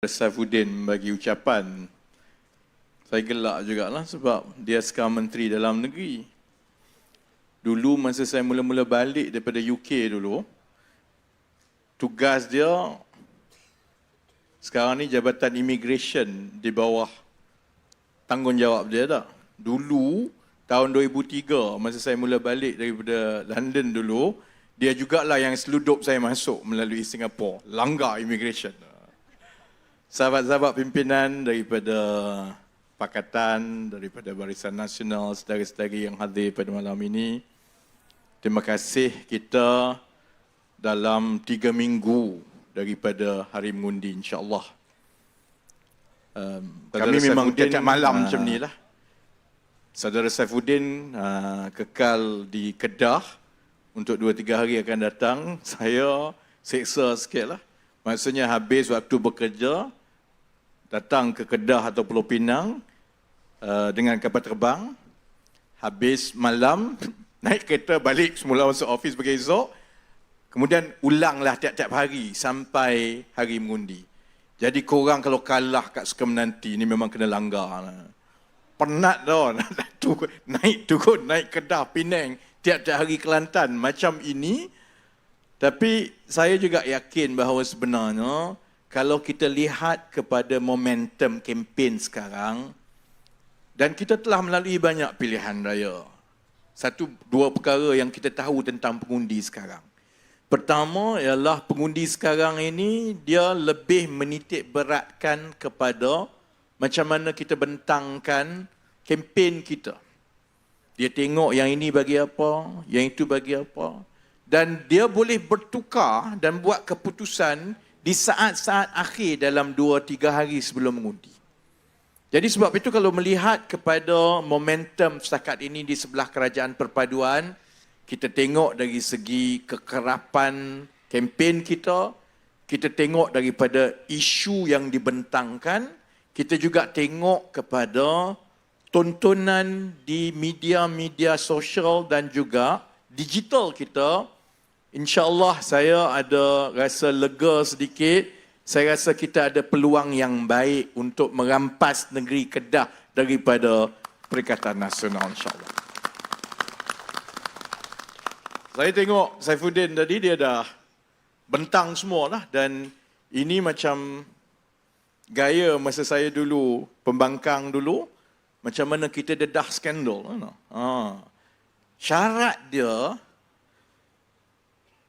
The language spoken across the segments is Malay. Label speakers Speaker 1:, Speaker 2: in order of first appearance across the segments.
Speaker 1: Saifuddin bagi ucapan. Saya gelak jugalah sebab dia sekarang Menteri Dalam Negeri. Dulu masa saya mula-mula balik daripada UK dulu, tugas dia sekarang ni Jabatan Immigration di bawah tanggungjawab dia dah. Dulu tahun 2003 masa saya mula balik daripada London dulu, dia jugalah yang seludup saya masuk melalui Singapura, langgar immigration. Sahabat-sahabat pimpinan daripada Pakatan, daripada Barisan Nasional, saudara-saudari yang hadir pada malam ini, terima kasih kita dalam 3 minggu daripada hari mengundi, insya-Allah. Kami memang tiap malam macam ni lah. Saudara Saifuddin kekal di Kedah untuk 2-3 hari akan datang. Saya seksa sikit lah. Maksudnya habis waktu bekerja, datang ke Kedah atau Pulau Pinang dengan kapal terbang. Habis malam, naik kereta balik semula masuk office pagi esok. Kemudian ulanglah tiap-tiap hari sampai hari mengundi. Jadi korang kalau kalah kat Suka Menanti, ni memang kena langgar. Penat dah, naik turun, naik Kedah, Penang, tiap-tiap hari Kelantan macam ini. Tapi saya juga yakin bahawa sebenarnya kalau kita lihat kepada momentum kempen sekarang, dan kita telah melalui banyak pilihan raya. 1-2 perkara yang kita tahu tentang pengundi sekarang. Pertama ialah pengundi sekarang ini dia lebih menitik beratkan kepada macam mana kita bentangkan kempen kita. Dia tengok yang ini bagi apa, yang itu bagi apa. Dan dia boleh bertukar dan buat keputusan di saat-saat akhir dalam 2-3 hari sebelum mengundi. Jadi sebab itu kalau melihat kepada momentum setakat ini di sebelah Kerajaan Perpaduan, kita tengok dari segi kekerapan kempen kita, kita tengok daripada isu yang dibentangkan, kita juga tengok kepada tontonan di media-media sosial dan juga digital kita. InsyaAllah saya ada rasa lega sedikit. Saya rasa kita ada peluang yang baik untuk merampas negeri Kedah daripada Perikatan Nasional, insyaAllah. Saya tengok Saifuddin tadi, dia dah bentang semua lah. Dan ini macam gaya masa saya dulu, pembangkang dulu, macam mana kita dedah skandal. Syarat dia,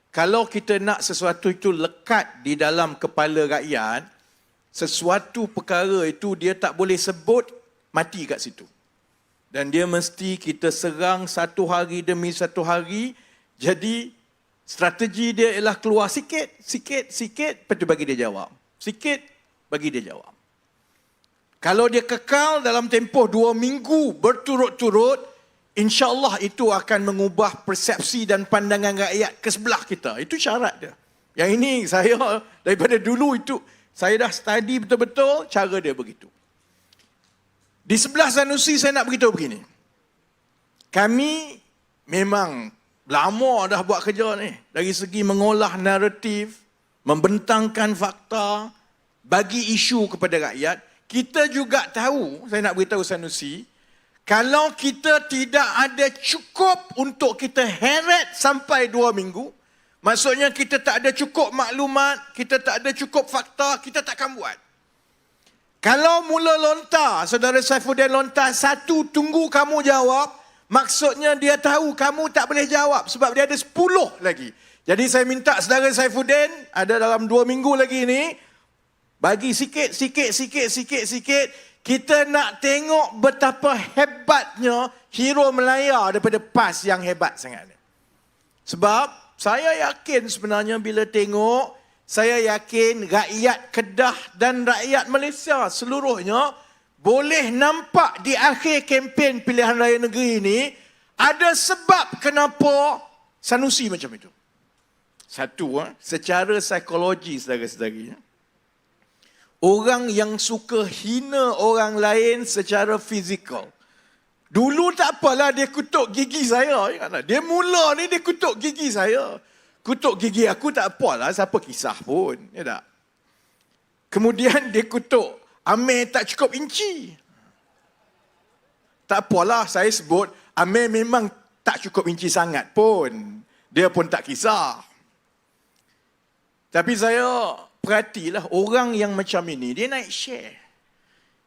Speaker 1: kalau kita nak sesuatu itu lekat di dalam kepala rakyat, sesuatu perkara itu dia tak boleh sebut mati kat situ. Dan dia mesti kita serang satu hari demi satu hari. Jadi strategi dia ialah keluar sikit, lepas tu bagi dia jawab. Sikit, bagi dia jawab. Kalau dia kekal dalam tempoh 2 minggu berturut-turut, InsyaAllah itu akan mengubah persepsi dan pandangan rakyat ke sebelah kita. Itu syarat dia. Yang ini saya daripada dulu itu, saya dah study betul-betul cara dia begitu. Di sebelah Sanusi saya nak beritahu begini. Kami memang lama dah buat kerja ni. Dari segi mengolah naratif, membentangkan fakta, bagi isu kepada rakyat. Kita juga tahu, saya nak beritahu Sanusi, kalau kita tidak ada cukup untuk kita heret sampai 2 minggu, maksudnya kita tak ada cukup maklumat, kita tak ada cukup fakta, kita takkan buat. Kalau mula lontar, saudara Saifuddin lontar, 1, tunggu kamu jawab, maksudnya dia tahu kamu tak boleh jawab sebab dia ada 10 lagi. Jadi saya minta saudara Saifuddin, ada dalam 2 minggu lagi ni, bagi sikit. Kita nak tengok betapa hebatnya hero Melaya daripada PAS yang hebat sangat. Sebab saya yakin sebenarnya bila tengok, saya yakin rakyat Kedah dan rakyat Malaysia seluruhnya boleh nampak di akhir kempen pilihan raya negeri ini ada sebab kenapa Sanusi macam itu. Satu, secara psikologi saudara-saudari, orang yang suka hina orang lain secara fizikal. Dulu tak apalah dia kutuk gigi saya. Dia mula ni dia kutuk gigi saya. Kutuk gigi aku tak apalah, siapa kisah pun. Ya tak? Kemudian dia kutuk, Amir tak cukup inci. Tak apalah, saya sebut, Amir memang tak cukup inci sangat pun. Dia pun tak kisah. Tapi saya perhatilah, orang yang macam ini, dia naik share.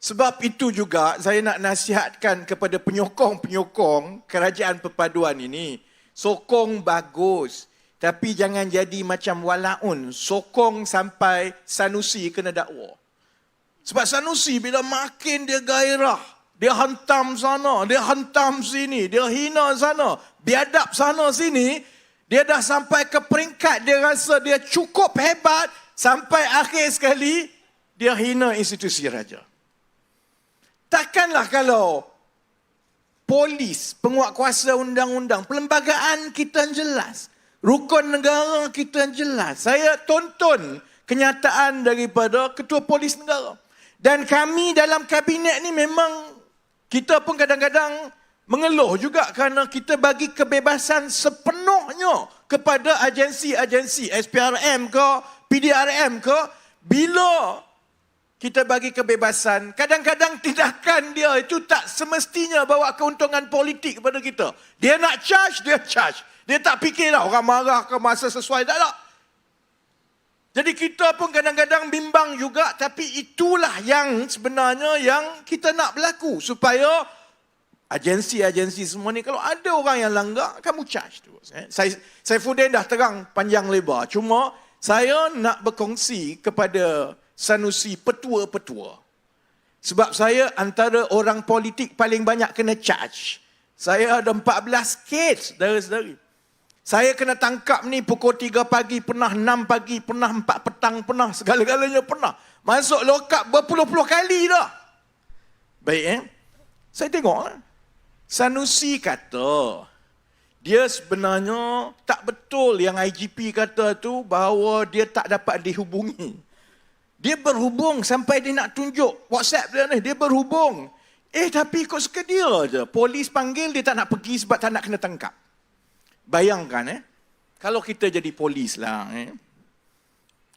Speaker 1: Sebab itu juga saya nak nasihatkan kepada penyokong-penyokong kerajaan perpaduan ini. Sokong bagus. Tapi jangan jadi macam Walaun. Sokong sampai Sanusi kena dakwa. Sebab Sanusi bila makin dia gairah, dia hantam sana, dia hantam sini, dia hina sana, biadab sana sini, dia dah sampai ke peringkat dia rasa dia cukup hebat, sampai akhir sekali dia hina institusi raja. Takkanlah kalau polis, penguatkuasa undang-undang, perlembagaan kita jelas, rukun negara kita jelas. Saya tonton kenyataan daripada Ketua Polis Negara. Dan kami dalam kabinet ni memang, kita pun kadang-kadang mengeluh juga kerana kita bagi kebebasan sepenuhnya kepada agensi-agensi SPRM ke, PDRM ke. Bila kita bagi kebebasan, kadang-kadang tindakan dia itu tak semestinya bawa keuntungan politik kepada kita. Dia nak charge, dia charge. Dia tak fikirlah orang marah ke masa sesuai, tak ada. Jadi kita pun kadang-kadang bimbang juga, tapi itulah yang sebenarnya yang kita nak berlaku. Supaya agensi-agensi semua ni, kalau ada orang yang langgar, kamu charge terus. Saifuddin dah terang panjang lebar. Cuma saya nak berkongsi kepada Sanusi petua-petua. Sebab saya antara orang politik paling banyak kena charge. Saya ada 14 kes, saudara-saudari. Saya kena tangkap ni pukul 3 pagi, pernah 6 pagi, pernah 4 petang, pernah segala-galanya pernah. Masuk lokap berpuluh-puluh kali dah. Baik Saya tengok Sanusi kata, dia sebenarnya tak betul yang IGP kata tu bahawa dia tak dapat dihubungi. Dia berhubung sampai dia nak tunjuk WhatsApp dia ni. Dia berhubung. Tapi ikut suka dia je. Polis panggil dia tak nak pergi sebab tak nak kena tangkap. Bayangkan kalau kita jadi polis lah.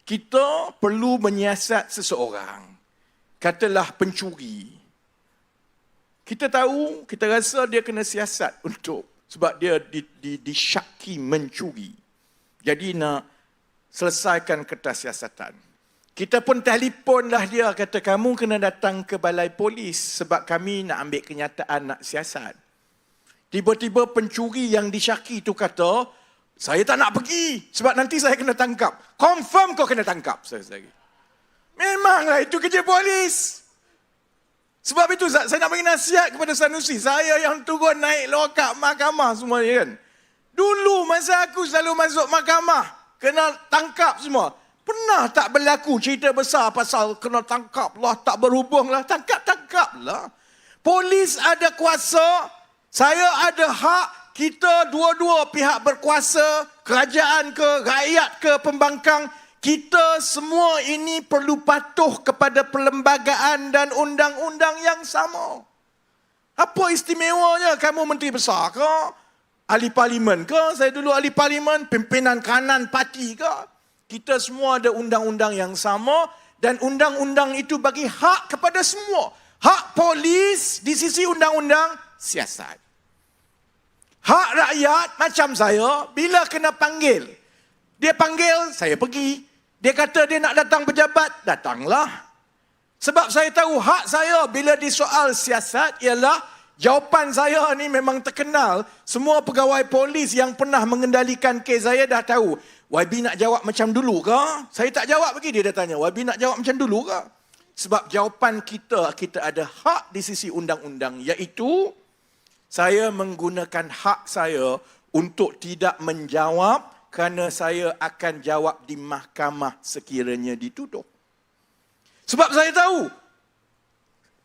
Speaker 1: Kita perlu menyiasat seseorang. Katalah pencuri. Kita tahu, kita rasa dia kena siasat untuk. Sebab dia disyaki mencuri. Jadi nak selesaikan kertas siasatan. Kita pun telefonlah dia, kata kamu kena datang ke balai polis sebab kami nak ambil kenyataan, nak siasat. Tiba-tiba pencuri yang disyaki itu kata, saya tak nak pergi sebab nanti saya kena tangkap. Confirm kau kena tangkap. Memanglah itu kerja polis. Sebab itu saya nak bagi nasihat kepada Sanusi. Saya yang turun naik lokap mahkamah semua ni kan. Dulu masa aku selalu masuk mahkamah, kena tangkap semua. Pernah tak berlaku cerita besar pasal kena tangkap lah, tak berhubung lah, tangkap lah. Polis ada kuasa, saya ada hak, kita dua-dua pihak berkuasa, kerajaan ke, rakyat ke, pembangkang, kita semua ini perlu patuh kepada perlembagaan dan undang-undang yang sama. Apa istimewanya kamu menteri besar ke, ahli parlimen ke, saya dulu ahli parlimen, pimpinan kanan parti ke. Kita semua ada undang-undang yang sama dan undang-undang itu bagi hak kepada semua. Hak polis di sisi undang-undang siasat. Hak rakyat macam saya, bila kena panggil, dia panggil, saya pergi. Dia kata dia nak datang pejabat, datanglah. Sebab saya tahu hak saya bila disoal siasat ialah jawapan saya ni memang terkenal. Semua pegawai polis yang pernah mengendalikan kes saya dah tahu. YB nak jawab macam dulu ke? Saya tak jawab lagi, dia dah tanya. YB nak jawab macam dulu ke? Sebab jawapan kita ada hak di sisi undang-undang. Iaitu, saya menggunakan hak saya untuk tidak menjawab kerana saya akan jawab di mahkamah sekiranya dituduh. Sebab saya tahu,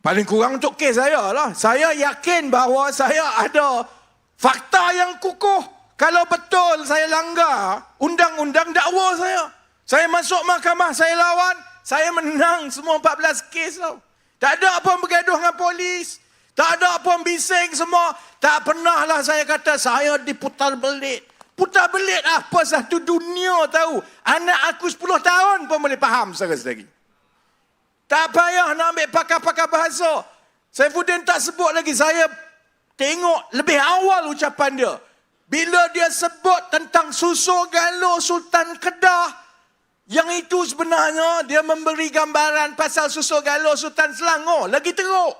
Speaker 1: paling kurang untuk kes saya lah. Saya yakin bahawa saya ada fakta yang kukuh. Kalau betul saya langgar undang-undang, dakwa saya. Saya masuk mahkamah, saya lawan, saya menang semua 14 kes tau. Tak ada apa bergaduh dengan polis. Tak ada apa bising semua. Tak pernahlah saya kata saya diputar belit. Putar belit apa satu dunia tahu. Anak aku 10 tahun pun boleh faham saudara-saudari. Tak payah nak ambil pakar-pakar bahasa. Saifuddin tak sebut lagi. Saya tengok lebih awal ucapan dia. Bila dia sebut tentang Susur Galuh Sultan Kedah, yang itu sebenarnya dia memberi gambaran pasal Susur Galuh Sultan Selangor. Lagi teruk.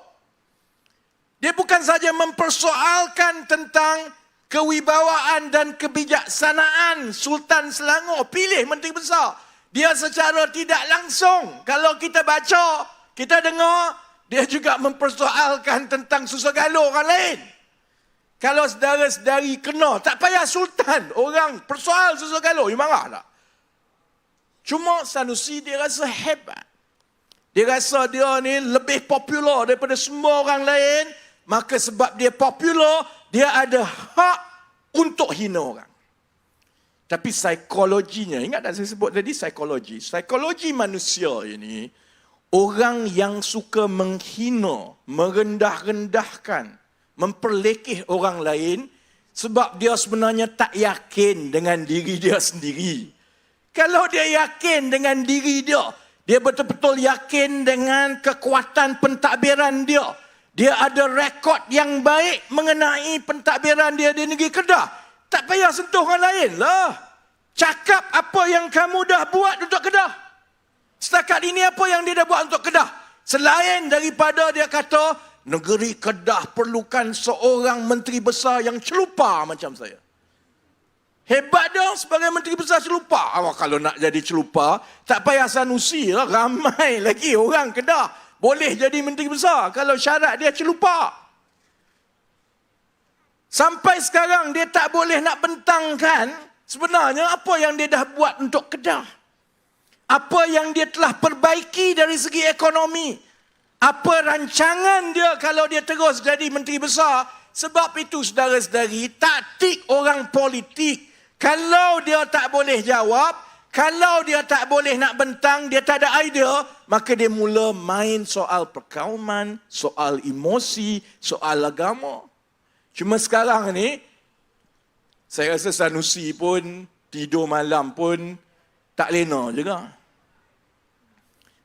Speaker 1: Dia bukan saja mempersoalkan tentang kewibawaan dan kebijaksanaan Sultan Selangor. Pilih Menteri Besar. Dia secara tidak langsung, kalau kita baca, kita dengar, dia juga mempersoalkan tentang Susur Galuh orang lain. Kalau saudara-saudari kena, tak payah Sultan, orang persoal Susur Galuh, you marah tak? Cuma Sanusi dia rasa hebat. Dia rasa dia ni lebih popular daripada semua orang lain, maka sebab dia popular, dia ada hak untuk hina orang. Tapi psikologinya, ingat tak saya sebut tadi psikologi? Psikologi manusia ini, orang yang suka menghina, merendah-rendahkan, memperlekeh orang lain sebab dia sebenarnya tak yakin dengan diri dia sendiri. Kalau dia yakin dengan diri dia, dia betul-betul yakin dengan kekuatan pentadbiran dia. Dia ada rekod yang baik mengenai pentadbiran dia di negeri Kedah. Tak payah sentuh orang lain lah. Cakap apa yang kamu dah buat untuk Kedah. Setakat ini apa yang dia dah buat untuk Kedah. Selain daripada dia kata, negeri Kedah perlukan seorang menteri besar yang celupa macam saya. Hebat dah sebagai menteri besar celupa. Kalau nak jadi celupa, tak payah Sanusi lah. Ramai lagi orang Kedah boleh jadi menteri besar kalau syarat dia celupa. Sampai sekarang dia tak boleh nak bentangkan sebenarnya apa yang dia dah buat untuk Kedah. Apa yang dia telah perbaiki dari segi ekonomi. Apa rancangan dia kalau dia terus jadi menteri besar. Sebab itu saudara-saudari, taktik orang politik. Kalau dia tak boleh jawab, kalau dia tak boleh nak bentang, dia tak ada idea, maka dia mula main soal perkauman, soal emosi, soal agama. Cuma sekarang ni, saya rasa Sanusi pun, tidur malam pun, tak lena juga.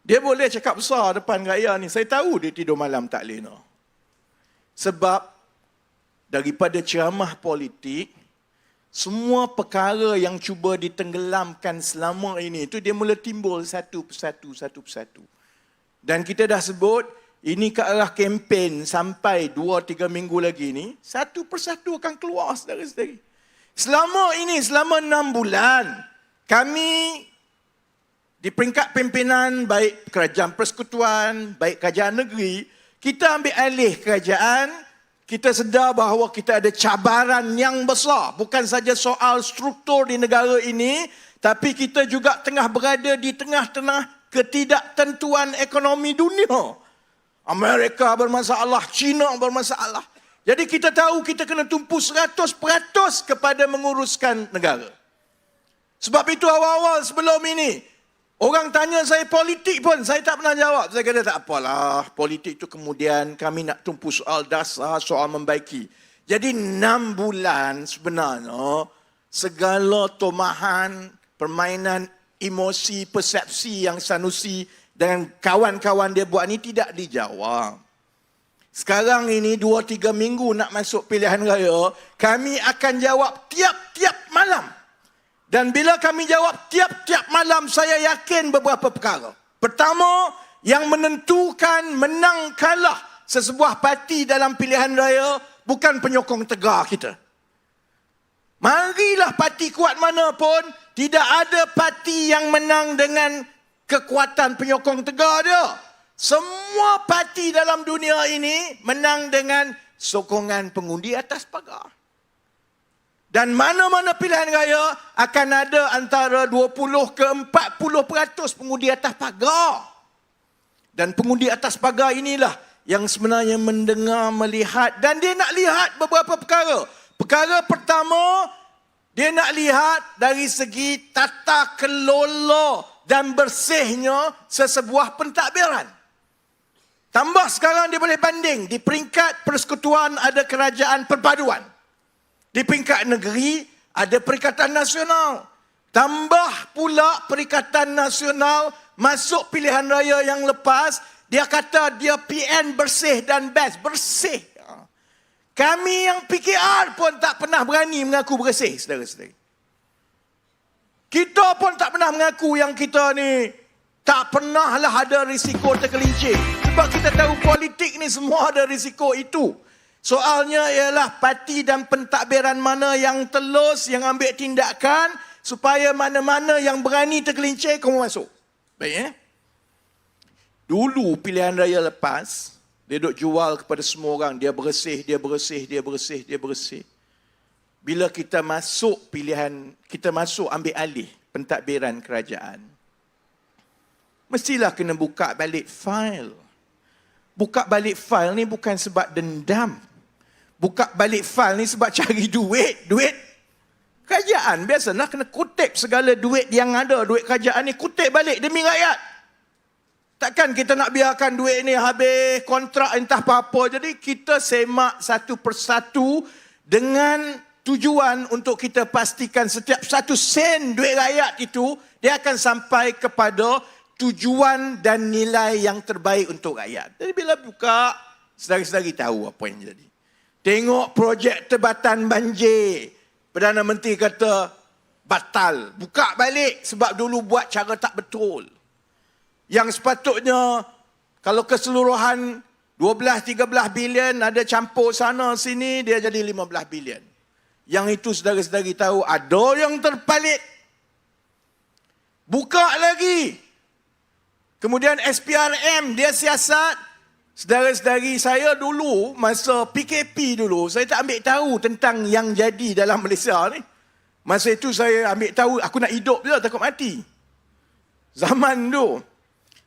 Speaker 1: Dia boleh cakap besar depan rakyat ni. Saya tahu dia tidur malam tak lena. Sebab daripada ceramah politik, semua perkara yang cuba ditenggelamkan selama ini, itu dia mula timbul satu persatu. Dan kita dah sebut, ini ke arah kempen sampai 2-3 minggu lagi ni, satu persatu akan keluar saudara-saudari. Selama ini, selama 6 bulan, kami di peringkat pimpinan, baik kerajaan persekutuan, baik kerajaan negeri, kita ambil alih kerajaan, kita sedar bahawa kita ada cabaran yang besar. Bukan saja soal struktur di negara ini, tapi kita juga tengah berada di tengah-tengah ketidaktentuan ekonomi dunia. Amerika bermasalah, China bermasalah. Jadi kita tahu kita kena tumpu 100% kepada menguruskan negara. Sebab itu awal-awal sebelum ini, orang tanya saya politik pun, saya tak pernah jawab. Saya kata tak apalah, politik itu kemudian kami nak tumpu soal dasar, soal membaiki. Jadi 6 bulan sebenarnya, segala tomahan, permainan emosi, persepsi yang Sanusi dan kawan-kawan dia buat ni tidak dijawab. Sekarang ini 2-3 minggu nak masuk pilihan raya, kami akan jawab tiap-tiap malam. Dan bila kami jawab tiap-tiap malam, saya yakin beberapa perkara. Pertama, yang menentukan menang kalah sesebuah parti dalam pilihan raya bukan penyokong tegar kita. Marilah parti kuat mana pun, tidak ada parti yang menang dengan kekuatan penyokong tegar dia. Semua parti dalam dunia ini menang dengan sokongan pengundi atas pagar. Dan mana-mana pilihan raya akan ada antara 20 ke 40% pengundi atas pagar. Dan pengundi atas pagar inilah yang sebenarnya mendengar, melihat. Dan dia nak lihat beberapa perkara. Perkara pertama, dia nak lihat dari segi tata kelola dan bersihnya sesebuah pentadbiran. Tambah sekarang dia boleh banding. Di peringkat persekutuan ada kerajaan perpaduan. Di peringkat negeri, ada Perikatan Nasional. Tambah pula Perikatan Nasional masuk pilihan raya yang lepas, dia kata dia PN bersih dan best. Bersih. Kami yang PKR pun tak pernah berani mengaku bersih, saudara-saudari. Kita pun tak pernah mengaku yang kita ni tak pernahlah ada risiko tergelincir. Sebab kita tahu politik ni semua ada risiko itu. Soalnya ialah parti dan pentadbiran mana yang telus, yang ambil tindakan supaya mana-mana yang berani tergelincir, kamu masuk. Baik, Dulu pilihan raya lepas, dia duk jual kepada semua orang. Dia bersih, dia bersih, dia bersih, dia bersih. Bila kita masuk pilihan, kita masuk ambil alih pentadbiran kerajaan, mestilah kena buka balik fail. Buka balik fail ni bukan sebab dendam. Buka balik fail ni sebab cari duit. Duit kerajaan biasalah kena kutip segala duit yang ada. Duit kerajaan ni kutip balik demi rakyat. Takkan kita nak biarkan duit ni habis kontrak entah apa-apa. Jadi kita semak satu persatu dengan tujuan untuk kita pastikan setiap satu sen duit rakyat itu dia akan sampai kepada tujuan dan nilai yang terbaik untuk rakyat. Jadi bila buka, sedari-sedari tahu apa yang jadi. Tengok projek tebatan banjir. Perdana Menteri kata batal. Buka balik sebab dulu buat cara tak betul. Yang sepatutnya kalau keseluruhan 12-13 bilion ada campur sana sini, dia jadi 15 bilion. Yang itu saudara-saudari tahu ada yang terpalit. Buka lagi. Kemudian SPRM dia siasat. Saudara-saudari saya dulu masa PKP dulu, saya tak ambil tahu tentang yang jadi dalam Malaysia ni. Masa itu saya ambil tahu aku nak hidup je takut mati. Zaman tu,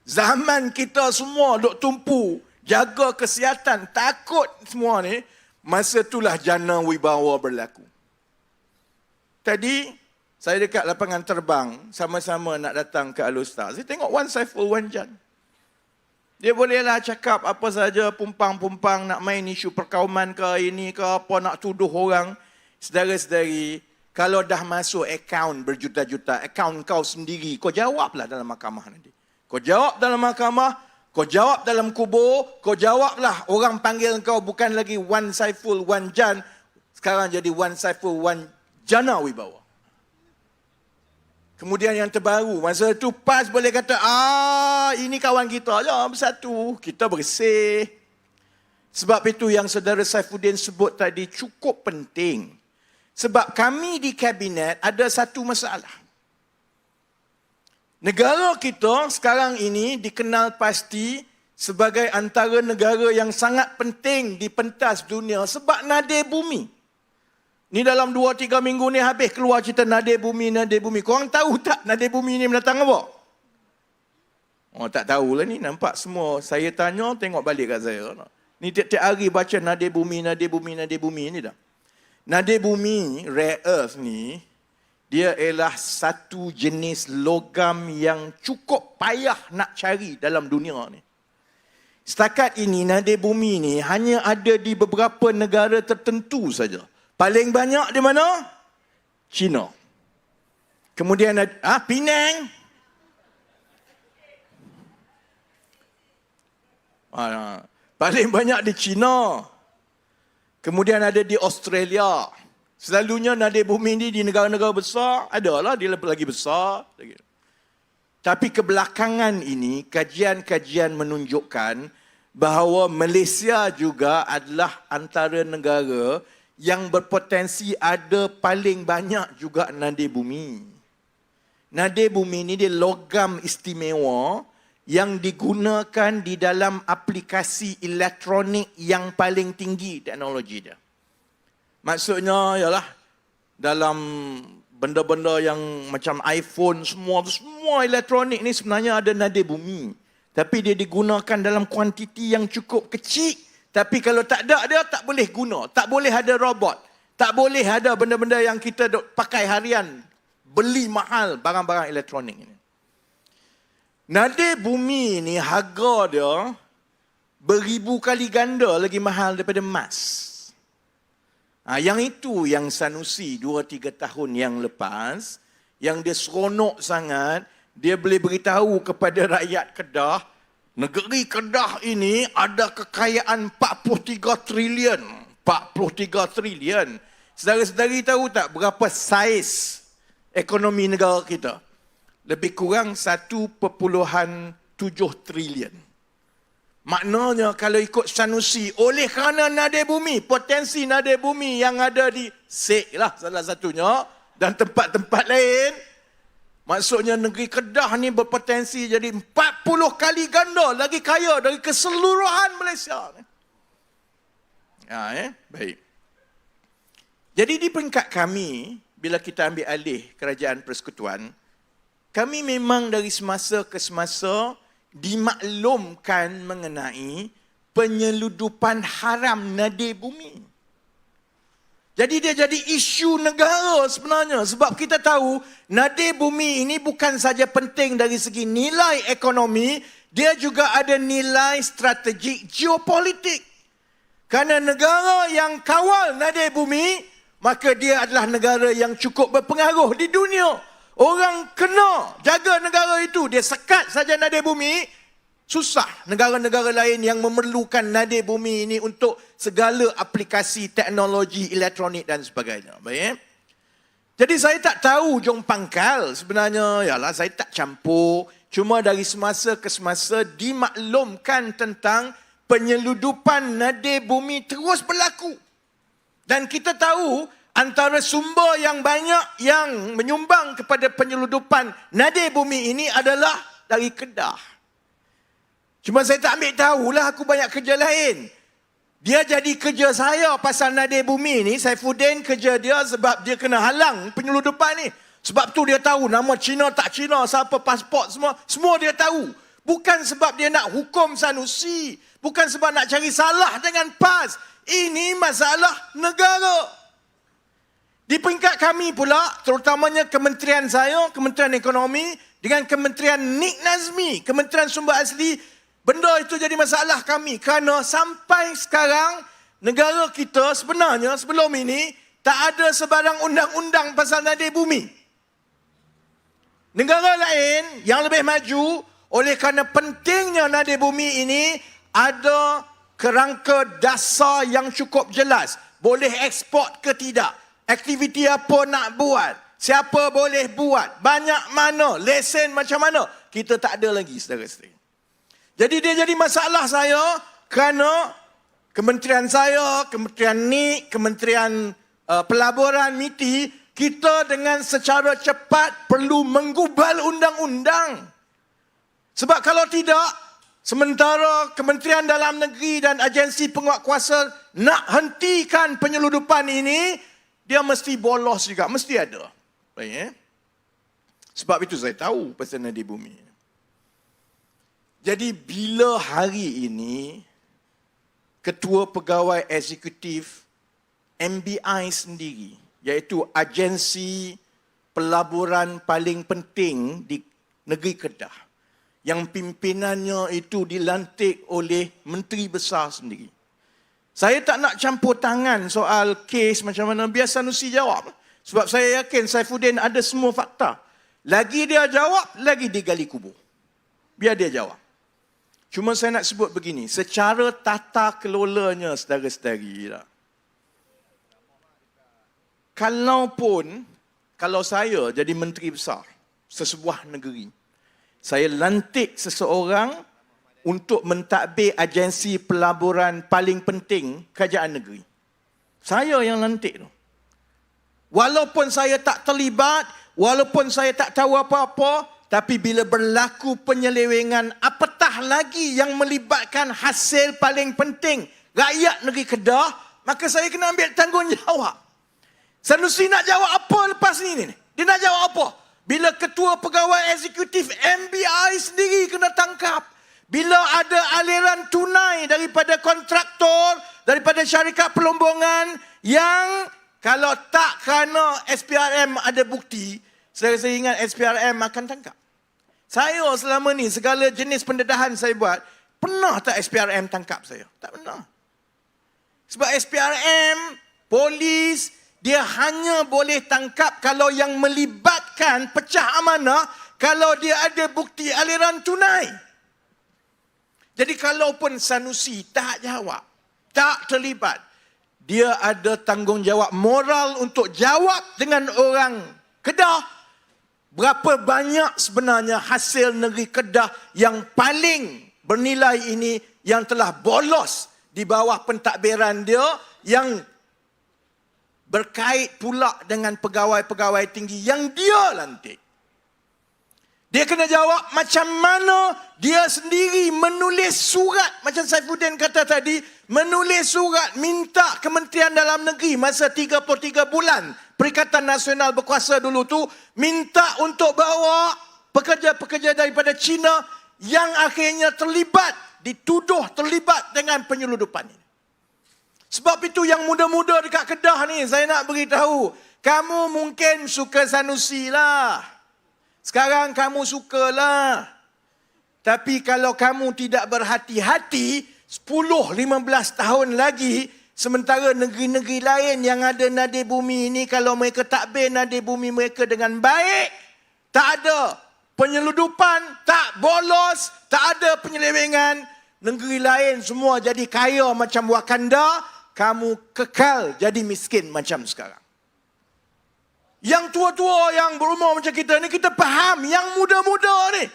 Speaker 1: zaman kita semua duk tumpu jaga kesihatan, takut semua ni, masa itulah jana wibawa berlaku. Tadi saya dekat lapangan terbang, sama-sama nak datang ke Al-Ustaz. Saya tengok One Saiful One Jan. Dia bolehlah cakap apa saja, pumpang-pumpang, nak main isu perkauman ke ini ke apa, nak tuduh orang. Saudara-saudari, kalau dah masuk akaun berjuta-juta, akaun kau sendiri, kau jawablah dalam mahkamah nanti. Kau jawab dalam mahkamah, kau jawab dalam kubur, kau jawablah orang panggil kau bukan lagi One Saiful One Jan, sekarang jadi One Saiful One Jana Wibawa. Kemudian yang terbaru, masa tu PAS boleh kata, ini kawan kita je bersatu, kita bersih. Sebab itu yang saudara Saifuddin sebut tadi cukup penting. Sebab kami di kabinet ada satu masalah. Negara kita sekarang ini dikenal pasti sebagai antara negara yang sangat penting di pentas dunia sebab nadir bumi. Ni dalam 2-3 minggu ni habis keluar cerita nadir bumi, nadir bumi. Korang tahu tak nadir bumi ni mendatang apa? Oh, tak tahulah ni, nampak semua. Saya tanya, tengok balik kat saya. Ni tiap-tiap hari baca nadir bumi, nadir bumi, nadir bumi ni dah. Nadir bumi, rare earth ni, dia ialah satu jenis logam yang cukup payah nak cari dalam dunia ni. Setakat ini, nadir bumi ni hanya ada di beberapa negara tertentu saja. Paling banyak di mana? China. Kemudian ada Penang. Paling banyak di China. Kemudian ada di Australia. Selalunya nadir bumi ni di negara-negara besar, adalah dia lagi besar. Tapi kebelakangan ini, kajian-kajian menunjukkan bahawa Malaysia juga adalah antara negara yang berpotensi ada paling banyak juga nadir bumi. Nadir bumi ni dia logam istimewa yang digunakan di dalam aplikasi elektronik yang paling tinggi teknologi dia. Maksudnya ialah dalam benda-benda yang macam iPhone semua elektronik ni sebenarnya ada nadir bumi. Tapi dia digunakan dalam kuantiti yang cukup kecil. Tapi kalau tak ada dia, tak boleh guna. Tak boleh ada robot. Tak boleh ada benda-benda yang kita pakai harian. Beli mahal barang-barang elektronik ini. Nadir bumi ni harga dia beribu kali ganda lagi mahal daripada emas. Yang itu yang Sanusi 2-3 tahun yang lepas, yang dia seronok sangat, dia boleh beritahu kepada rakyat Kedah, negeri Kedah ini ada kekayaan 43 trilion. 43 trilion. Saudara-saudari tahu tak berapa saiz ekonomi negara kita? Lebih kurang 1.7 trilion. Maknanya kalau ikut Sanusi, oleh kerana nadir bumi, potensi nadir bumi yang ada di Sek lah salah satunya, dan tempat-tempat lain, maksudnya negeri Kedah ni berpotensi jadi 40 kali ganda lagi kaya dari keseluruhan Malaysia. Baik. Jadi di peringkat kami, bila kita ambil alih kerajaan persekutuan, kami memang dari semasa ke semasa dimaklumkan mengenai penyeludupan haram nadir bumi. Jadi dia jadi isu negara sebenarnya. Sebab kita tahu nadir bumi ini bukan saja penting dari segi nilai ekonomi, dia juga ada nilai strategik geopolitik. Kerana negara yang kawal nadir bumi, maka dia adalah negara yang cukup berpengaruh di dunia. Orang kena jaga negara itu, dia sekat saja nadir bumi, susah negara-negara lain yang memerlukan nadir bumi ini untuk segala aplikasi teknologi elektronik dan sebagainya. Baik. Jadi saya tak tahu jong pangkal sebenarnya, yalah saya tak campur. Cuma dari semasa ke semasa dimaklumkan tentang penyeludupan nadir bumi terus berlaku. Dan kita tahu antara sumber yang banyak yang menyumbang kepada penyeludupan nadir bumi ini adalah dari Kedah. Cuma saya tak ambil tahulah, aku banyak kerja lain. Dia jadi kerja saya pasal nadir bumi ni, Saifuddin kerja dia sebab dia kena halang penyeludupan ni. Sebab tu dia tahu nama Cina tak Cina, siapa pasport semua dia tahu. Bukan sebab dia nak hukum Sanusi, bukan sebab nak cari salah dengan PAS. Ini masalah negara. Di peringkat kami pula, terutamanya kementerian saya, Kementerian Ekonomi, dengan Kementerian Nik Nazmi, Kementerian Sumber Asli, benda itu jadi masalah kami. Kerana sampai sekarang, negara kita sebenarnya sebelum ini, tak ada sebarang undang-undang pasal nadir bumi. Negara lain yang lebih maju, oleh kerana pentingnya nadir bumi ini, ada kerangka dasar yang cukup jelas. Boleh ekspor ke tidak? Aktiviti apa nak buat? Siapa boleh buat? Banyak mana? Lesen macam mana? Kita tak ada lagi, saudara-saudara. Jadi dia jadi masalah saya kerana kementerian saya, Kementerian NIK, Kementerian Pelaburan MITI, kita dengan secara cepat perlu menggubal undang-undang. Sebab kalau tidak, sementara Kementerian Dalam Negeri dan agensi penguatkuasa nak hentikan penyeludupan ini, dia mesti bolos juga, mesti ada. Baik, Sebab itu saya tahu pasal nadir bumi. Jadi bila hari ini Ketua Pegawai Eksekutif MBI sendiri, iaitu agensi pelaburan paling penting di negeri Kedah, yang pimpinannya itu dilantik oleh Menteri Besar sendiri. Saya tak nak campur tangan soal kes macam mana, biar Sanusi jawab. Sebab saya yakin Saifuddin ada semua fakta. Lagi dia jawab, lagi digali kubur. Biar dia jawab. Cuma saya nak sebut begini, secara tata kelolanya saudara-saudari, kalau saya jadi Menteri Besar sesebuah negeri, saya lantik seseorang untuk mentadbir agensi pelaburan paling penting kerajaan negeri. Saya yang lantik tu. Walaupun saya tak terlibat, walaupun saya tak tahu apa-apa, tapi bila berlaku penyelewengan, apatah lagi yang melibatkan hasil paling penting rakyat negeri Kedah, maka saya kena ambil tanggungjawab. Sanusi nak jawab apa lepas ni? Dia nak jawab apa? Bila Ketua Pegawai Eksekutif MBI sendiri kena tangkap. Bila ada aliran tunai daripada kontraktor, daripada syarikat pelombongan yang kalau tak kerana SPRM ada bukti, saya ingat SPRM akan tangkap. Saya selama ni segala jenis pendedahan saya buat, pernah tak SPRM tangkap saya? Tak pernah. Sebab SPRM, polis, dia hanya boleh tangkap kalau yang melibatkan pecah amanah kalau dia ada bukti aliran tunai. Jadi kalaupun Sanusi tak jawab, tak terlibat, dia ada tanggungjawab moral untuk jawab dengan orang Kedah berapa banyak sebenarnya hasil negeri Kedah yang paling bernilai ini yang telah bolos di bawah pentadbiran dia yang berkait pula dengan pegawai-pegawai tinggi yang dia lantik. Dia kena jawab macam mana dia sendiri menulis surat, macam Saifuddin kata tadi, menulis surat minta Kementerian Dalam Negeri masa 33 bulan Perikatan Nasional berkuasa dulu tu, minta untuk bawa pekerja-pekerja daripada China yang akhirnya dituduh terlibat dengan penyeludupan ini. Sebab itu yang muda-muda dekat Kedah ni, saya nak beritahu, kamu mungkin suka Sanusi lah. Sekarang kamu sukalah. Tapi kalau kamu tidak berhati-hati, 10-15 tahun lagi, sementara negeri-negeri lain yang ada nadir bumi ini, kalau mereka takbir nadir bumi mereka dengan baik, tak ada penyeludupan, tak bolos, tak ada penyelewengan, negeri lain semua jadi kaya macam Wakanda, kamu kekal jadi miskin macam sekarang. Yang tua-tua yang berumur macam kita ni, kita faham. Yang muda-muda ni,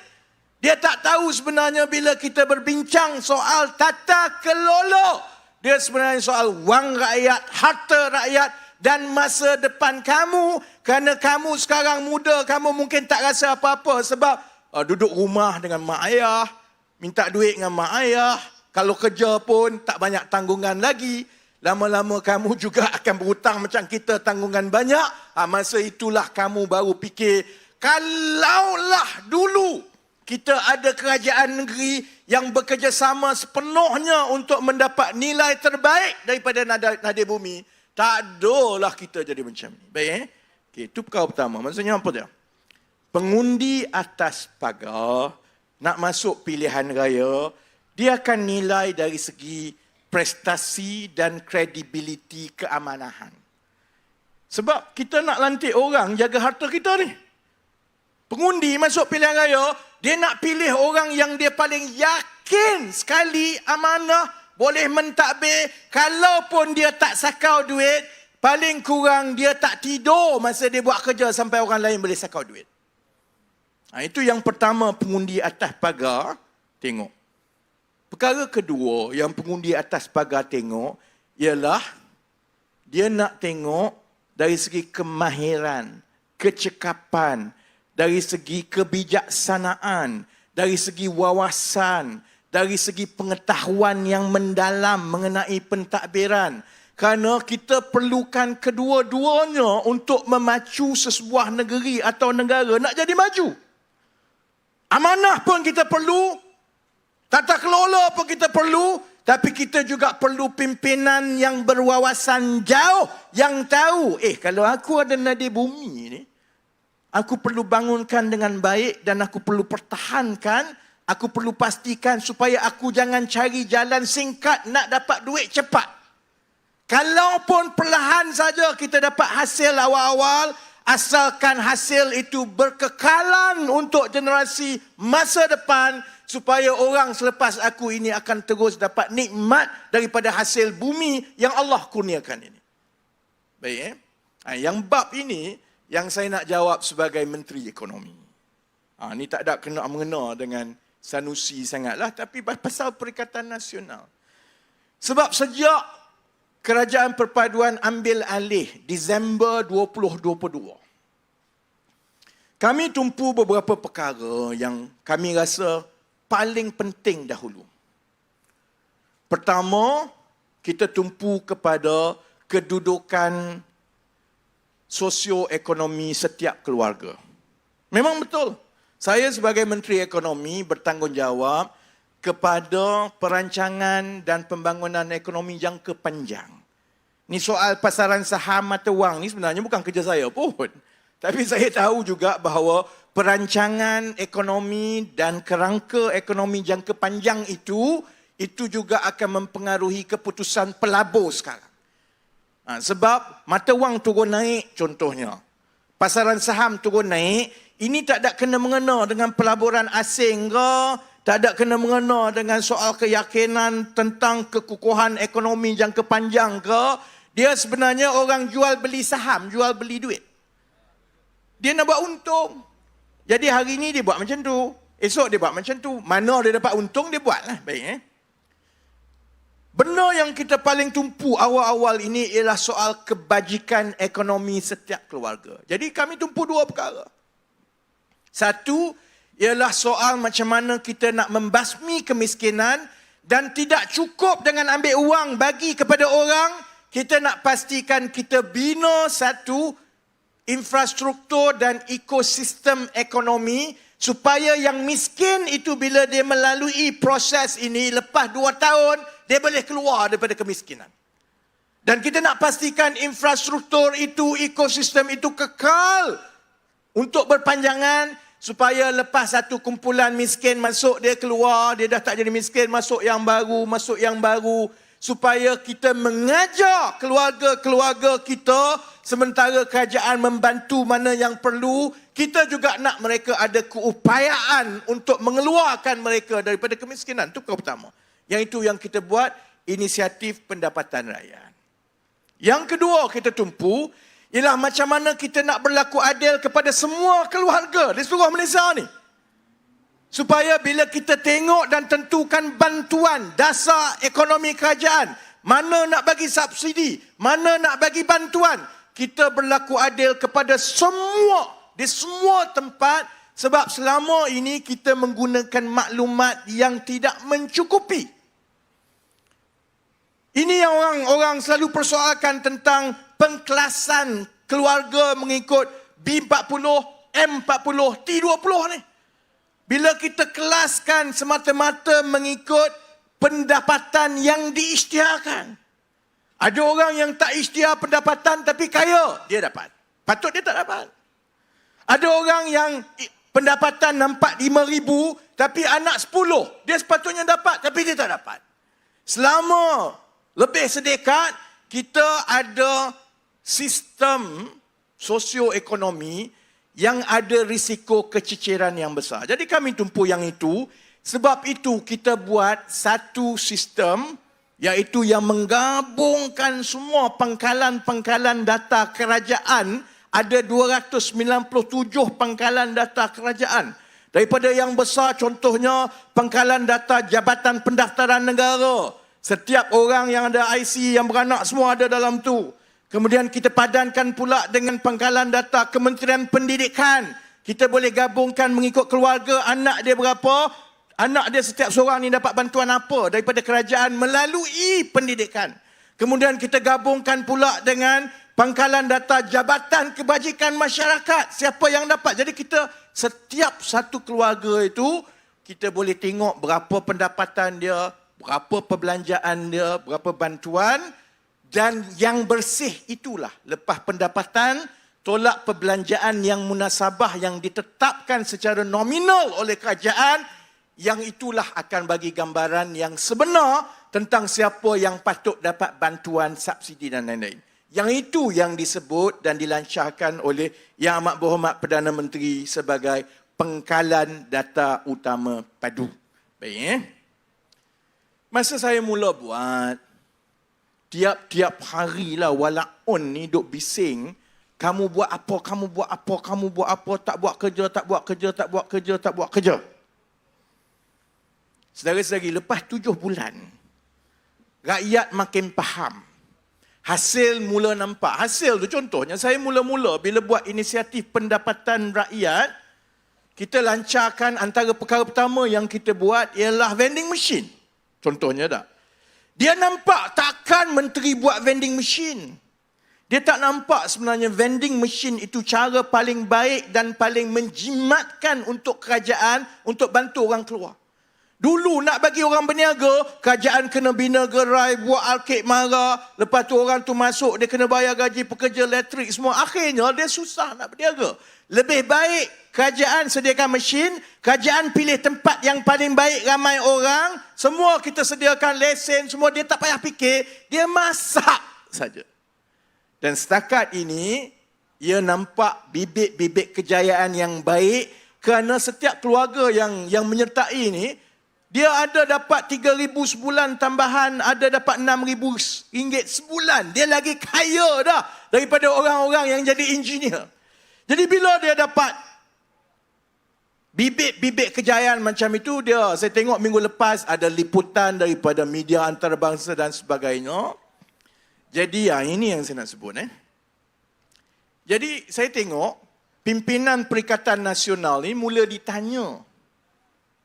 Speaker 1: dia tak tahu sebenarnya bila kita berbincang soal tata kelola, dia sebenarnya soal wang rakyat, harta rakyat dan masa depan kamu. Kerana kamu sekarang muda, kamu mungkin tak rasa apa-apa sebab duduk rumah dengan mak ayah, minta duit dengan mak ayah, kalau kerja pun tak banyak tanggungan lagi. Lama-lama kamu juga akan berhutang macam kita, tanggungan banyak. Masa itulah kamu baru fikir, kalaulah dulu kita ada kerajaan negeri yang bekerjasama sepenuhnya untuk mendapat nilai terbaik daripada nadir bumi, tak adalah kita jadi macam ni. Baik, okay, itu perkara pertama. Maksudnya apa dia? Pengundi atas pagar nak masuk pilihan raya, dia akan nilai dari segi prestasi dan kredibiliti keamanahan. Sebab kita nak lantik orang jaga harta kita ni. Pengundi masuk pilihan raya, dia nak pilih orang yang dia paling yakin sekali amanah, boleh mentadbir. Kalaupun dia tak sakau duit, paling kurang dia tak tidur masa dia buat kerja sampai orang lain boleh sakau duit. Itu yang pertama pengundi atas pagar tengok. Perkara kedua yang pengundi atas pagar tengok ialah dia nak tengok dari segi kemahiran, kecekapan, dari segi kebijaksanaan, dari segi wawasan, dari segi pengetahuan yang mendalam mengenai pentadbiran. Kerana kita perlukan kedua-duanya untuk memacu sesebuah negeri atau negara nak jadi maju. Amanah pun kita perlu, tata kelola pun kita perlu, tapi kita juga perlu pimpinan yang berwawasan jauh, yang tahu, kalau aku ada nadir bumi ni, aku perlu bangunkan dengan baik dan aku perlu pertahankan, aku perlu pastikan supaya aku jangan cari jalan singkat nak dapat duit cepat. Kalaupun perlahan saja kita dapat hasil awal-awal, asalkan hasil itu berkekalan untuk generasi masa depan, supaya orang selepas aku ini akan terus dapat nikmat daripada hasil bumi yang Allah kurniakan ini. Baik, yang bab ini yang saya nak jawab sebagai Menteri Ekonomi. Ini tak ada kena-mengena dengan Sanusi sangatlah, tapi pasal Perikatan Nasional. Sebab sejak Kerajaan Perpaduan ambil alih Disember 2022, kami tumpu beberapa perkara yang kami rasa paling penting dahulu. Pertama, kita tumpu kepada kedudukan sosioekonomi setiap keluarga. Memang betul. Saya sebagai Menteri Ekonomi bertanggungjawab kepada perancangan dan pembangunan ekonomi jangka panjang. Ni soal pasaran saham mata wang ni sebenarnya bukan kerja saya pun. Tapi saya tahu juga bahawa perancangan ekonomi dan kerangka ekonomi jangka panjang itu juga akan mempengaruhi keputusan pelabur sekarang. Sebab mata wang turun naik contohnya, pasaran saham turun naik,
Speaker 2: ini tak ada kena-mengena dengan pelaburan asing ke, tak ada kena-mengena dengan soal keyakinan tentang kekukuhan ekonomi jangka panjang ke. Dia sebenarnya orang jual beli saham, jual beli duit. Dia nak buat untung. Jadi hari ini dia buat macam tu, esok dia buat macam tu. Mana dia dapat untung, dia buat lah. Baik. Benda yang kita paling tumpu awal-awal ini ialah soal kebajikan ekonomi setiap keluarga. Jadi kami tumpu dua perkara. Satu, ialah soal macam mana kita nak membasmi kemiskinan dan tidak cukup dengan ambil wang bagi kepada orang, kita nak pastikan kita bina satu infrastruktur dan ekosistem ekonomi supaya yang miskin itu bila dia melalui proses ini, lepas 2 tahun, dia boleh keluar daripada kemiskinan. Dan kita nak pastikan infrastruktur itu, ekosistem itu kekal untuk berpanjangan supaya lepas satu kumpulan miskin masuk, dia keluar, dia dah tak jadi miskin, masuk yang baru, supaya kita mengajar keluarga-keluarga kita sementara kerajaan membantu mana yang perlu, kita juga nak mereka ada keupayaan untuk mengeluarkan mereka daripada kemiskinan. Itu pertama. Yang itu yang kita buat, inisiatif pendapatan rakyat. Yang kedua kita tumpu, ialah macam mana kita nak berlaku adil kepada semua keluarga di seluruh Malaysia ni. Supaya bila kita tengok dan tentukan bantuan dasar ekonomi kerajaan, mana nak bagi subsidi, mana nak bagi bantuan, kita berlaku adil kepada semua, di semua tempat, sebab selama ini kita menggunakan maklumat yang tidak mencukupi. Ini yang orang selalu persoalkan tentang pengkelasan keluarga mengikut B40, M40, T20 ni. Bila kita kelaskan semata-mata mengikut pendapatan yang diisytiharkan. Ada orang yang tak isytihar pendapatan tapi kaya, dia dapat. Patut dia tak dapat. Ada orang yang pendapatan nampak 5,000 tapi anak 10, dia sepatutnya dapat tapi dia tak dapat. Selama lebih sedekat, kita ada sistem sosioekonomi yang ada risiko keciciran yang besar. Jadi kami tumpu yang itu. Sebab itu kita buat satu sistem, iaitu yang menggabungkan semua pangkalan-pangkalan data kerajaan. Ada 297 pangkalan data kerajaan. Daripada yang besar, contohnya pangkalan data Jabatan Pendaftaran Negara. Setiap orang yang ada IC, yang beranak, semua ada dalam tu. Kemudian kita padankan pula dengan pangkalan data Kementerian Pendidikan. Kita boleh gabungkan mengikut keluarga, anak dia berapa, anak dia setiap seorang ni dapat bantuan apa daripada kerajaan melalui pendidikan. Kemudian kita gabungkan pula dengan pangkalan data Jabatan Kebajikan Masyarakat. Siapa yang dapat. Jadi kita setiap satu keluarga itu, kita boleh tengok berapa pendapatan dia, berapa perbelanjaan dia, berapa bantuan. Dan yang bersih itulah, lepas pendapatan, tolak perbelanjaan yang munasabah yang ditetapkan secara nominal oleh kerajaan, yang itulah akan bagi gambaran yang sebenar tentang siapa yang patut dapat bantuan, subsidi dan lain-lain. Yang itu yang disebut dan dilancarkan oleh Yang Amat Berhormat Perdana Menteri sebagai pengkalan data utama padu. Baik, Masa saya mula buat, tiap-tiap harilah walaun ni duk bising, kamu buat apa, kamu buat apa, kamu buat apa, tak buat kerja, tak buat kerja, tak buat kerja, tak buat kerja. Saudara-saudari, lepas 7 bulan, rakyat makin faham. Hasil mula nampak. Hasil tu contohnya, saya mula-mula bila buat inisiatif pendapatan rakyat, kita lancarkan antara perkara pertama yang kita buat ialah vending machine. Contohnya tak? Dia nampak takkan menteri buat vending machine. Dia tak nampak sebenarnya vending machine itu cara paling baik dan paling menjimatkan untuk kerajaan untuk bantu orang keluar. Dulu nak bagi orang berniaga, kerajaan kena bina gerai, buat arcade mara. Lepas tu orang tu masuk, dia kena bayar gaji pekerja elektrik semua. Akhirnya dia susah nak berniaga. Lebih baik kerajaan sediakan mesin, kerajaan pilih tempat yang paling baik ramai orang, semua kita sediakan lesen, semua dia tak payah fikir, dia masak saja. Dan setakat ini, ia nampak bibit-bibit kejayaan yang baik kerana setiap keluarga yang menyertai ni, dia ada dapat 3,000 sebulan tambahan, ada dapat 6,000 ringgit sebulan. Dia lagi kaya dah daripada orang-orang yang jadi engineer. Jadi bila dia dapat bibit-bibit kejayaan macam itu, saya tengok minggu lepas ada liputan daripada media antarabangsa dan sebagainya. Jadi ini yang saya nak sebut. Jadi saya tengok pimpinan Perikatan Nasional ni mula ditanya.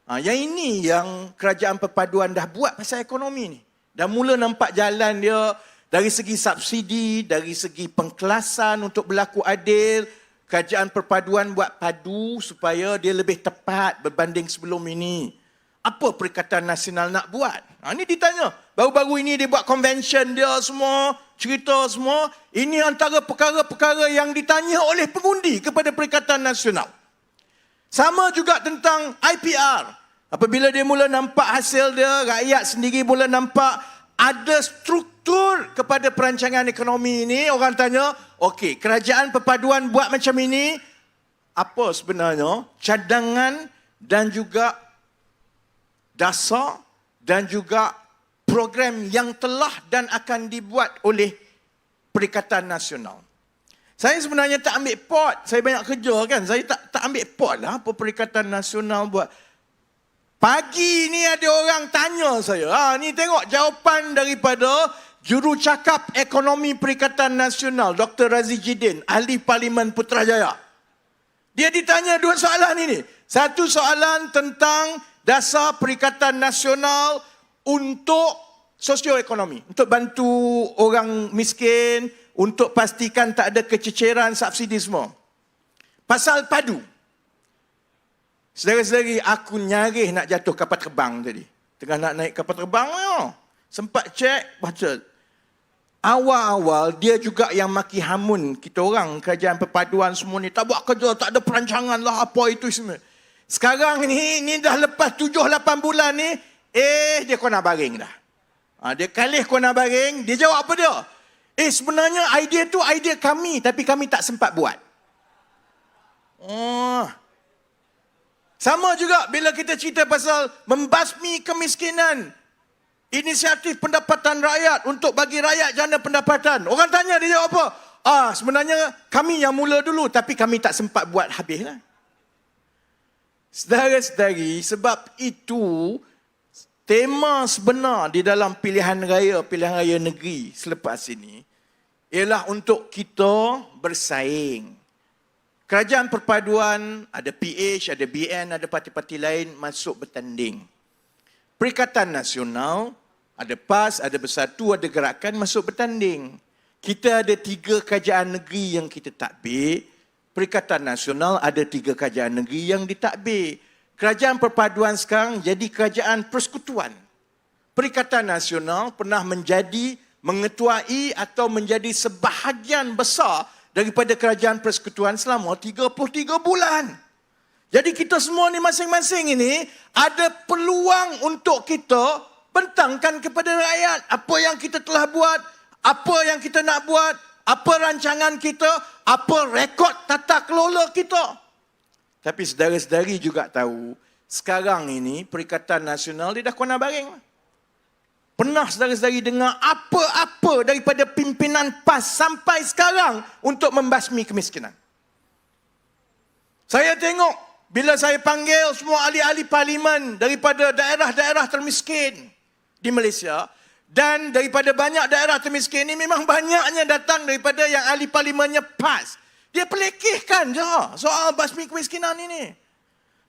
Speaker 2: Yang ini yang Kerajaan Perpaduan dah buat pasal ekonomi ni. Dah mula nampak jalan dia dari segi subsidi, dari segi pengkelasan untuk berlaku adil. Kerajaan Perpaduan buat padu supaya dia lebih tepat berbanding sebelum ini. Apa Perikatan Nasional nak buat? Ini ditanya. Baru-baru ini dia buat convention dia semua, cerita semua. Ini antara perkara-perkara yang ditanya oleh pengundi kepada Perikatan Nasional. Sama juga tentang IPR. Apabila dia mula nampak hasil dia, rakyat sendiri mula nampak ada struktur kepada perancangan ekonomi ini. Orang tanya, okey, Kerajaan Perpaduan buat macam ini, apa sebenarnya cadangan dan juga dasar dan juga program yang telah dan akan dibuat oleh Perikatan Nasional. Saya sebenarnya tak ambil pot. Saya banyak kerja kan. Saya tak ambil pot lah apa Perikatan Nasional buat. Pagi ni ada orang tanya saya. Ni tengok jawapan daripada Jurucakap Ekonomi Perikatan Nasional, Dr. Razi Jidin, Ahli Parlimen Putrajaya. Dia ditanya dua soalan ini. Satu soalan tentang dasar Perikatan Nasional untuk sosioekonomi. Untuk bantu orang miskin, untuk pastikan tak ada kececeran subsidi semua. Pasal padu. Sedari-sedari aku nyaris nak jatuh kapal terbang tadi. Tengah nak naik kapal terbang, sempat cek, baca. Awal-awal dia juga yang maki hamun kita orang, Kerajaan Perpaduan semua ni. Tak buat kerja, tak ada perancangan lah apa itu semua. Sekarang ni dah lepas 7-8 bulan ni, dia kena baring dah. Dia kalih kena baring, dia jawab apa dia? Sebenarnya idea tu idea kami, tapi kami tak sempat buat. Sama juga bila kita cerita pasal membasmi kemiskinan. Inisiatif pendapatan rakyat untuk bagi rakyat jana pendapatan. Orang tanya, dia jawab apa? Sebenarnya kami yang mula dulu, tapi kami tak sempat buat habis lah. Saudara-saudari, sebab itu tema sebenar di dalam pilihan raya negeri selepas ini ialah untuk kita bersaing. Kerajaan Perpaduan, ada PH, ada BN, ada parti-parti lain masuk bertanding. Perikatan Nasional, ada PAS, ada Bersatu, ada Gerakan masuk bertanding. Kita ada 3 kerajaan negeri yang kita tadbir. Perikatan Nasional ada 3 kerajaan negeri yang ditadbir. Kerajaan Perpaduan sekarang jadi kerajaan persekutuan. Perikatan Nasional pernah mengetuai atau menjadi sebahagian besar daripada kerajaan persekutuan selama 33 bulan. Jadi kita semua ni masing-masing ini ada peluang untuk kita bentangkan kepada rakyat apa yang kita telah buat, apa yang kita nak buat, apa rancangan kita, apa rekod tata kelola kita. Tapi saudara-saudari juga tahu, sekarang ini Perikatan Nasional dia dah kena baring. Pernah saudara-saudari dengar apa-apa daripada pimpinan PAS sampai sekarang untuk membasmi kemiskinan? Saya tengok bila saya panggil semua ahli-ahli parlimen daripada daerah-daerah termiskin di Malaysia, dan daripada banyak daerah termiskin ini memang banyaknya datang daripada yang ahli parlimennya PAS. Dia pelekehkan je soal basmi kemiskinan ini.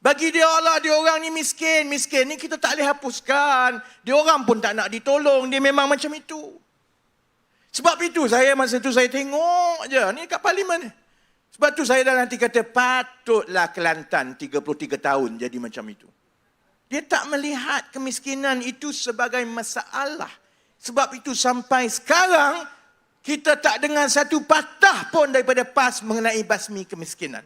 Speaker 2: Bagi dia lah, dia orang ni miskin ni kita tak boleh hapuskan. Dia orang pun tak nak ditolong, dia memang macam itu. Sebab itu masa tu saya tengok je ni kat parlimen ni. Sebab tu saya dah nanti kata patutlah Kelantan 33 tahun jadi macam itu. Dia tak melihat kemiskinan itu sebagai masalah. Sebab itu sampai sekarang kita tak dengar satu patah pun daripada PAS mengenai basmi kemiskinan.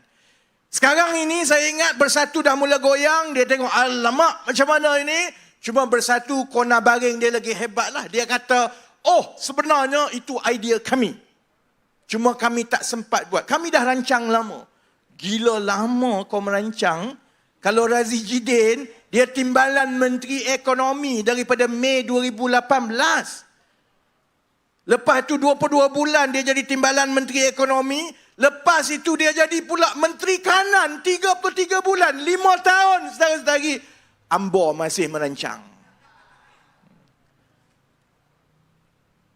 Speaker 2: Sekarang ini saya ingat Bersatu dah mula goyang. Dia tengok, alamak macam mana ini. Cuma Bersatu kona baring dia lagi hebat lah. Dia kata, sebenarnya itu idea kami. Cuma kami tak sempat buat. Kami dah rancang lama. Gila lama kau merancang. Kalau Razi Jidin, dia timbalan Menteri Ekonomi daripada Mei 2018. Lepas itu 22 bulan dia jadi timbalan Menteri Ekonomi. Lepas itu dia jadi pula Menteri Kanan 33 bulan. 5 tahun saudara-saudari. Ambo masih merancang.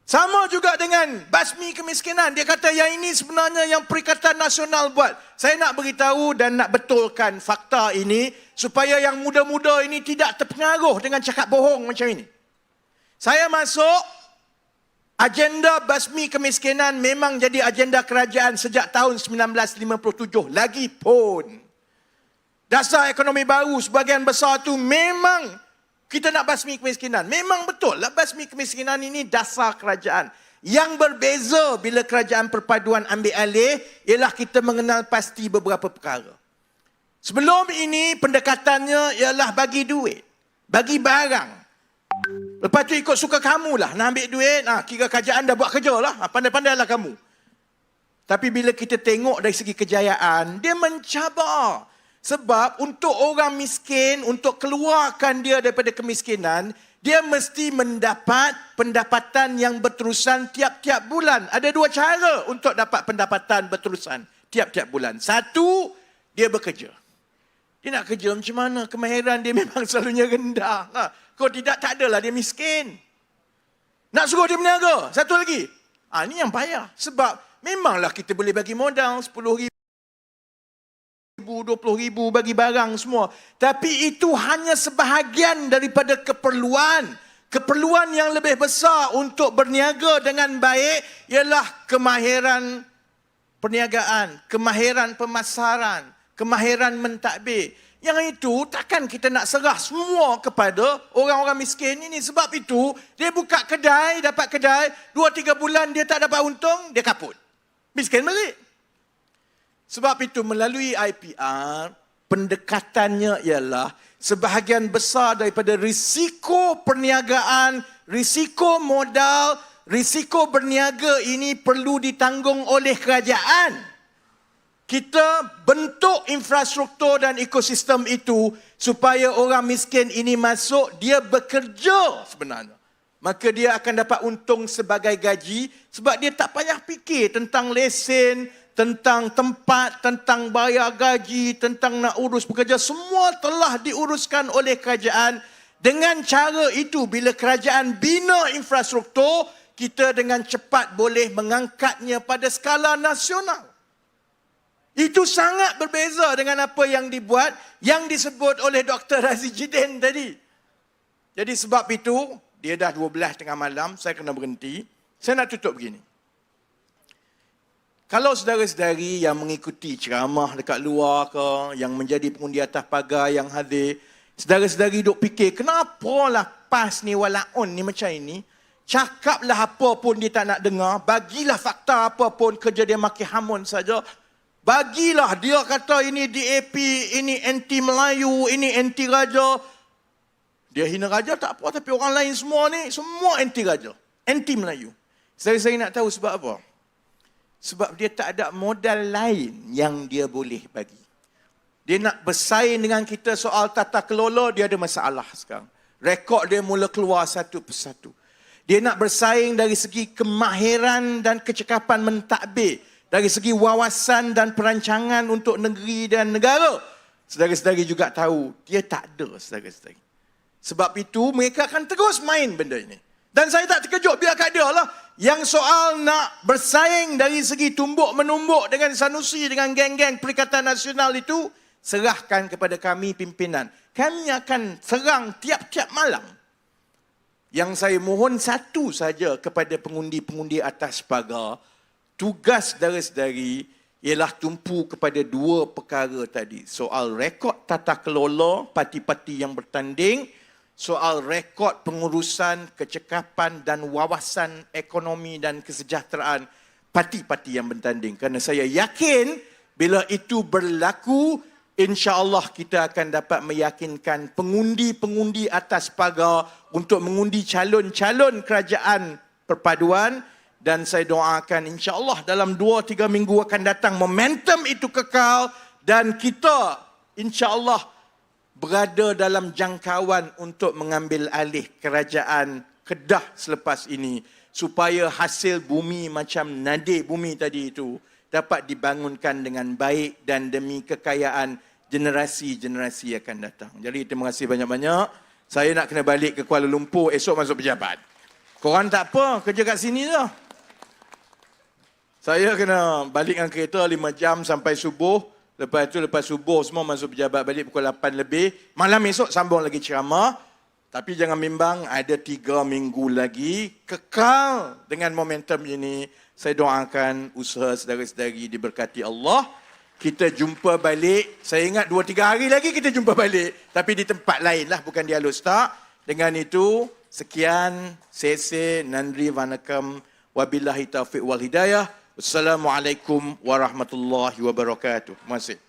Speaker 2: Sama juga dengan basmi kemiskinan. Dia kata yang ini sebenarnya yang Perikatan Nasional buat. Saya nak beritahu dan nak betulkan fakta ini supaya yang muda-muda ini tidak terpengaruh dengan cakap bohong macam ini. Saya masuk, agenda basmi kemiskinan memang jadi agenda kerajaan sejak tahun 1957. Lagipun, dasar ekonomi baru sebahagian besar tu memang kita nak basmi kemiskinan. Memang betul lah basmi kemiskinan ini dasar kerajaan. Yang berbeza bila kerajaan perpaduan ambil alih ialah kita mengenal pasti beberapa perkara. Sebelum ini pendekatannya ialah bagi duit, bagi barang. Lepas tu ikut suka kamu lah nak ambil duit. Kira kerajaan dah buat kerja lah. Pandai-pandailah kamu. Tapi bila kita tengok dari segi kejayaan, dia mencabar. Sebab untuk orang miskin, untuk keluarkan dia daripada kemiskinan, dia mesti mendapat pendapatan yang berterusan tiap-tiap bulan. Ada dua cara untuk dapat pendapatan berterusan tiap-tiap bulan. Satu, dia bekerja. Dia nak kerja macam mana? Kemahiran dia memang selalunya rendah. Kalau tidak, tak adalah dia miskin. Nak suruh dia berniaga. Satu lagi. Ini yang payah. Sebab memanglah kita boleh bagi modal 10,000. 20,000 bagi barang semua. Tapi itu hanya sebahagian daripada keperluan. Keperluan yang lebih besar untuk berniaga dengan baik ialah kemahiran perniagaan, kemahiran pemasaran, kemahiran mentadbir. Yang itu takkan kita nak serah semua kepada orang-orang miskin ini. Sebab itu dia buka kedai, dapat kedai, 2-3 bulan dia tak dapat untung, dia kaput. Miskin balik. Sebab itu melalui IPR, pendekatannya ialah sebahagian besar daripada risiko perniagaan, risiko modal, risiko berniaga ini perlu ditanggung oleh kerajaan. Kita bentuk infrastruktur dan ekosistem itu supaya orang miskin ini masuk, dia bekerja sebenarnya. Maka dia akan dapat untung sebagai gaji sebab dia tak payah fikir tentang lesen, tentang tempat, tentang bayar gaji, tentang nak urus pekerja. Semua telah diuruskan oleh kerajaan. Dengan cara itu, bila kerajaan bina infrastruktur, kita dengan cepat boleh mengangkatnya pada skala nasional. Itu sangat berbeza dengan apa yang dibuat, yang disebut oleh Dr. Razi Jidin tadi. Jadi sebab itu, dia dah 12 tengah malam, saya kena berhenti. Saya nak tutup begini. Kalau saudara-saudari yang mengikuti ceramah dekat luar ke, yang menjadi pengundi atas pagar, yang hadir, saudara-saudari duk fikir, kenapalah PAS ni walaun ni macam ini, cakaplah apa pun dia tak nak dengar, bagilah fakta apa pun, kerja dia maki hamun saja. Bagilah dia kata ini DAP, ini anti Melayu, ini anti Raja. Dia hina Raja tak apa, tapi orang lain semua ni, semua anti Raja, anti Melayu. Saya nak tahu sebab apa? Sebab dia tak ada modal lain yang dia boleh bagi. Dia nak bersaing dengan kita soal tata kelola, dia ada masalah sekarang. Rekod dia mula keluar satu persatu. Dia nak bersaing dari segi kemahiran dan kecekapan mentadbir. Dari segi wawasan dan perancangan untuk negeri dan negara. Saudara-saudari juga tahu, dia tak ada saudara-saudari. Sebab itu mereka akan terus main benda ini. Dan saya tak terkejut, biar kat dia lah. Yang soal nak bersaing dari segi tumbuk-menumbuk dengan Sanusi, dengan geng-geng Perikatan Nasional itu, serahkan kepada kami pimpinan. Kami akan serang tiap-tiap malam. Yang saya mohon satu saja kepada pengundi-pengundi atas pagar, tugas saudara-saudari ialah tumpu kepada dua perkara tadi. Soal rekod tata kelola parti-parti yang bertanding, soal rekod pengurusan, kecekapan dan wawasan ekonomi dan kesejahteraan parti-parti yang bertanding. Kerana saya yakin bila itu berlaku, insya-Allah kita akan dapat meyakinkan pengundi-pengundi atas pagar untuk mengundi calon-calon kerajaan perpaduan Dan saya doakan insya-Allah dalam 2-3 minggu akan datang momentum itu kekal dan kita insya-Allah berada dalam jangkauan untuk mengambil alih kerajaan Kedah selepas ini supaya hasil bumi macam nadir bumi tadi itu dapat dibangunkan dengan baik dan demi kekayaan generasi-generasi akan datang. Jadi terima kasih banyak-banyak. Saya nak kena balik ke Kuala Lumpur esok masuk pejabat. Korang tak apa, kerja kat sini je. Saya kena balik dengan kereta 5 jam sampai subuh. Lepas tu, lepas subuh semua masuk pejabat balik pukul 8 lebih. Malam esok sambung lagi ceramah. Tapi jangan bimbang, ada 3 minggu lagi. Kekal dengan momentum ini. Saya doakan usaha saudara-saudari diberkati Allah. Kita jumpa balik. Saya ingat 2-3 hari lagi kita jumpa balik. Tapi di tempat lain lah, bukan di Alustar. Dengan itu, sekian. Sese, Nandri, Vanakam. Wabillahi taufiq wal hidayah. Wassalamualaikum warahmatullahi wabarakatuh. Terima kasih.